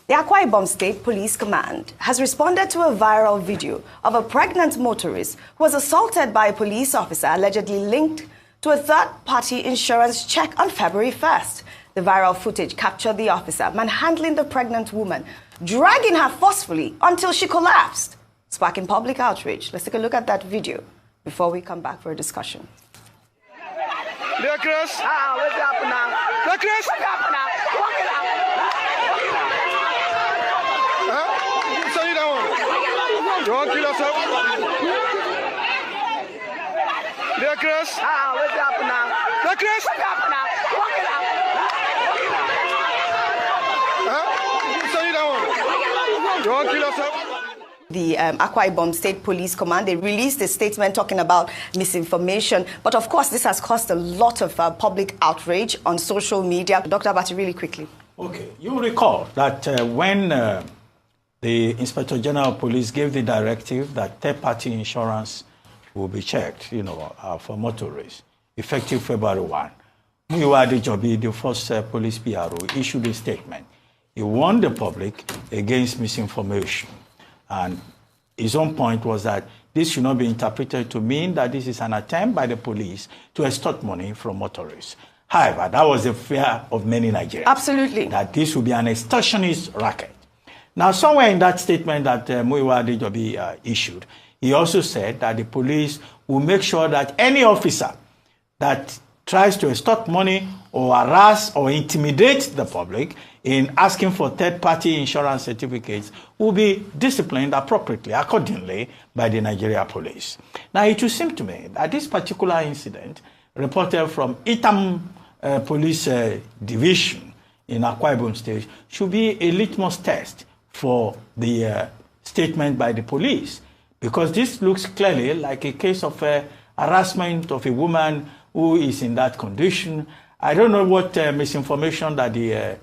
The Akwa Ibom State Police Command has responded to a viral video of a pregnant motorist who was assaulted by a police officer allegedly linked to a third-party insurance check on February 1st. The viral footage captured the officer manhandling the pregnant woman, dragging her forcefully until she collapsed, sparking public outrage. Let's take a look at that video before we come back for a discussion. What's happening now? What's happening now? Walk it out. Say you down. You want to kill yourself? What's happening now? What's happening now? Walk it out. Say you down. You want to kill yourself? The Akwa Ibom State Police Command, they released a statement talking about misinformation. But of course, this has caused a lot of public outrage on social media. Dr. Abati, really quickly. Okay, you recall that when the Inspector General of Police gave the directive that third-party insurance will be checked, for motorists, effective February 1, Muyiwa Adejobi, the first police PRO, issued a statement. He warned the public against misinformation. And his own point was that this should not be interpreted to mean that this is an attempt by the police to extort money from motorists. However, that was the fear of many Nigerians. Absolutely. That this would be an extortionist racket. Now, somewhere in that statement that Muyiwa Adejobi issued, he also said that the police will make sure that any officer that tries to extort money or harass or intimidate the public in asking for third-party insurance certificates will be disciplined appropriately, accordingly, by the Nigeria police. Now, it would seem to me that this particular incident, reported from Itam Police Division in Akwa Ibom State, should be a litmus test for the statement by the police, because this looks clearly like a case of harassment of a woman who is in that condition. I don't know what misinformation that the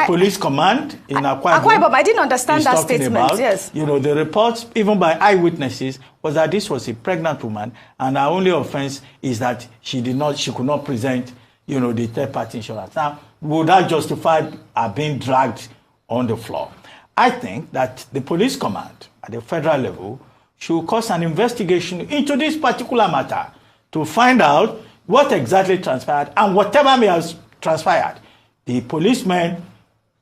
police command in Akwa Ibom, I didn't understand that statement. About. Yes. The reports, even by eyewitnesses, was that this was a pregnant woman, and her only offense is that she could not present, the third-party insurance. Now, would that justify her being dragged on the floor? I think that the police command at the federal level should cause an investigation into this particular matter to find out what exactly transpired, and whatever may have transpired, the policemen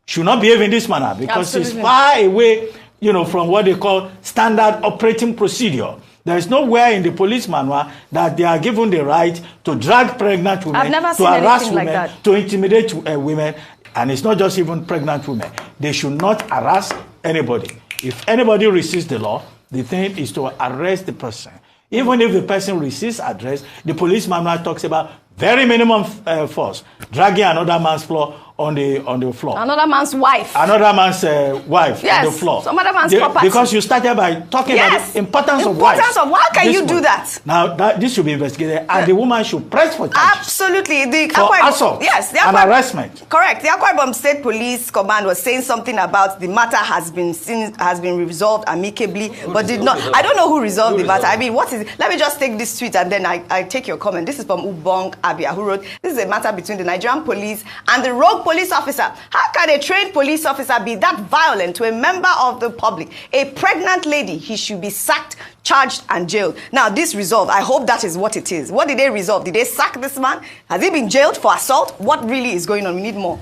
should not behave in this manner, because It's far away, from what they call standard operating procedure. There is nowhere in the police manual that they are given the right to drag pregnant women, to harass women, like that, to intimidate women, and it's not just even pregnant women. They should not harass anybody. If anybody resists the law, the thing is to arrest the person. Even if the person resists arrest, the police manual talks about very minimum force, dragging another man's floor on the floor. Another man's wife. Another man's wife on the floor. Some other man's property. Because you started by talking about the importance of wives. How can you do that? Now, this should be investigated, and the woman should press for charges. Absolutely. For assault and harassment. Correct. The Akwa Ibom State Police Command was saying something about the matter has been resolved amicably, but did not. I don't know who resolved the matter. I mean, what is it? Let me just take this tweet and then I take your comment. This is from Ubong Abia, who wrote, "This is a matter between the Nigerian police and the rogue police officer. How can a trained police officer be that violent to a member of the public? A pregnant lady, he should be sacked, charged, and jailed." Now, this resolved, I hope that is what it is. What did they resolve? Did they sack this man? Has he been jailed for assault? What really is going on? We need more.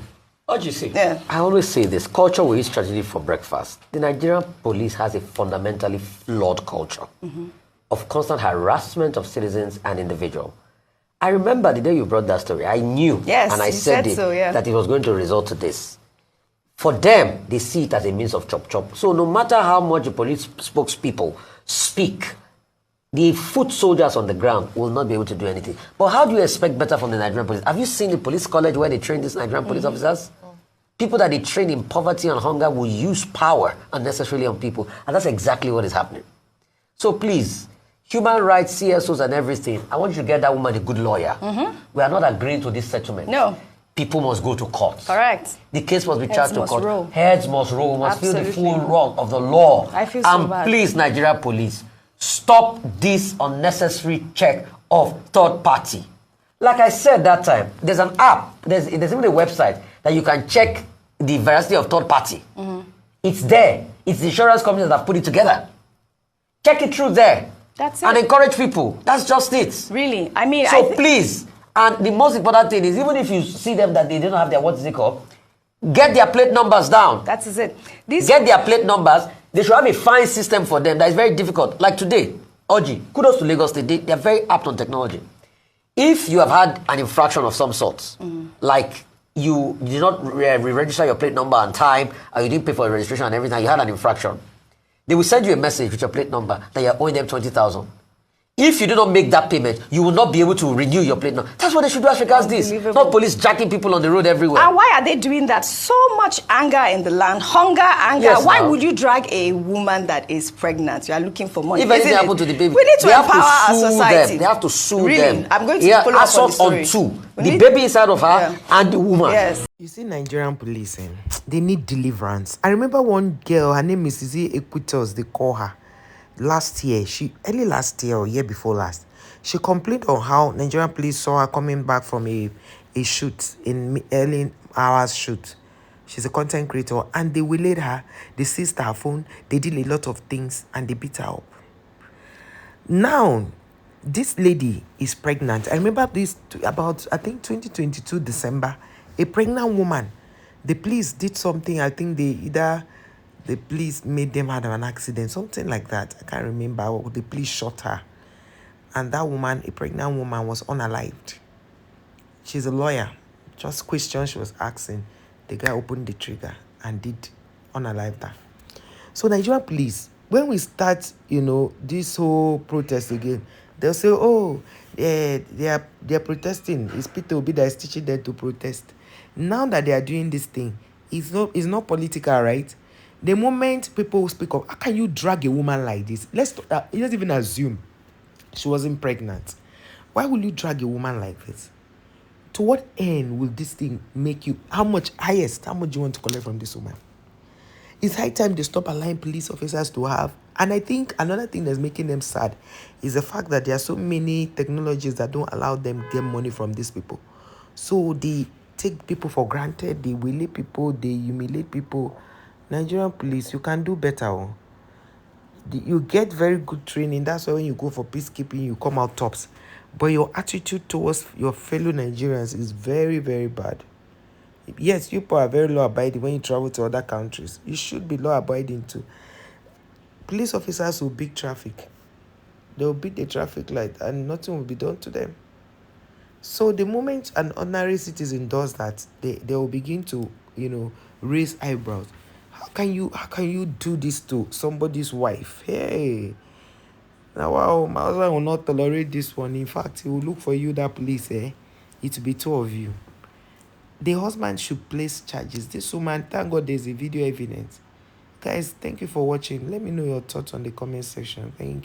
What do you see? Yeah. I always say this: culture will eat strategy for breakfast. The Nigerian police has a fundamentally flawed culture of constant harassment of citizens and individuals. I remember the day you brought that story. I knew, yes, and I said that it was going to result to this. For them, they see it as a means of chop-chop. So no matter how much the police spokespeople speak, the foot soldiers on the ground will not be able to do anything. But how do you expect better from the Nigerian police? Have you seen the police college where they train these Nigerian police officers? People that they train in poverty and hunger will use power unnecessarily on people. And that's exactly what is happening. So please, human rights, CSOs and everything, I want you to get that woman a good lawyer. We are not agreeing to this settlement. No. People must go to court. Correct. The case must be charged to court. Roll. Heads must roll. We must feel the full wrong of the law. I feel so bad. Please, Nigeria police, stop this unnecessary check of third party. Like I said that time, there's an app, there's even a website that you can check the veracity of third party. It's there. It's the insurance companies that have put it together. Check it through there. That's And it. encourage people. That's just it. Really? I mean, So please, and the most important thing is, even if you see them that they don't have their, what is it called? Get their plate numbers down. that is it. These Get their plate numbers. They should have a fine system for them that is very difficult. Like today, Oji, kudos to Lagos State. They are very apt on technology. If you have had an infraction of some sort, like you did not re-register your plate number on time, or you didn't pay for registration and everything, you had an infraction, they will send you a message with your plate number that you're owing them 20,000. If you do not make that payment, you will not be able to renew your plate number. That's what they should do as regards this. Not police jacking people on the road everywhere. And why are they doing that? So much anger in the land, hunger, anger. Yes, why now. would you drag a woman that is pregnant? You are looking for money. If anything Isn't happened it? to the baby, we need to they have empower our sue society. them. They have to sue really? them. I'm going to follow up on the assault story. on two. We The need- baby inside of her and the woman. Yes. You see, Nigerian police, they need deliverance. I remember one girl, her name is Mrs. Equitos, they call her. Early last year or year before last, she complained on how Nigerian police saw her coming back from a shoot, in early hours shoot. She's a content creator, and they waylaid her, they seized her phone, they did a lot of things, and they beat her up. Now, this lady is pregnant. I remember this about, I think, 2022 December. A pregnant woman. The police did something. I think the police made them have an accident, something like that. I can't remember. Or the police shot her. And that woman, a pregnant woman, was unalived. She's a lawyer. Just questions she was asking. The guy opened the trigger and did unalive her. So Nigerian police, when we start, this whole protest again, they'll say, oh, they are protesting. It's Peter Obi that is teaching them to protest. Now that they are doing this thing, it's not political, right? The moment people speak of, how can you drag a woman like this? Let's even assume she wasn't pregnant. Why will you drag a woman like this? To what end will this thing make you? How much do you want to collect from this woman? It's high time they stop allowing police officers to have. And I think another thing that's making them sad is the fact that there are so many technologies that don't allow them to get money from these people. So they take people for granted, they waylay people, they humiliate people. Nigerian police, you can do better. You get very good training. That's why when you go for peacekeeping, you come out tops. But your attitude towards your fellow Nigerians is very, very bad. Yes, people are very law-abiding when you travel to other countries. You should be law-abiding too. Police officers will beat traffic. They will beat the traffic light and nothing will be done to them. So the moment an ordinary citizen does that, they will begin to, raise eyebrows. How can you do this to somebody's wife? Hey, now wow, my husband will not tolerate this one. In fact, he will look for you, that police. It will be two of you. The husband should place charges. This woman, thank God there's a video evidence. Guys, thank you for watching. Let me know your thoughts on the comment section. Thank you.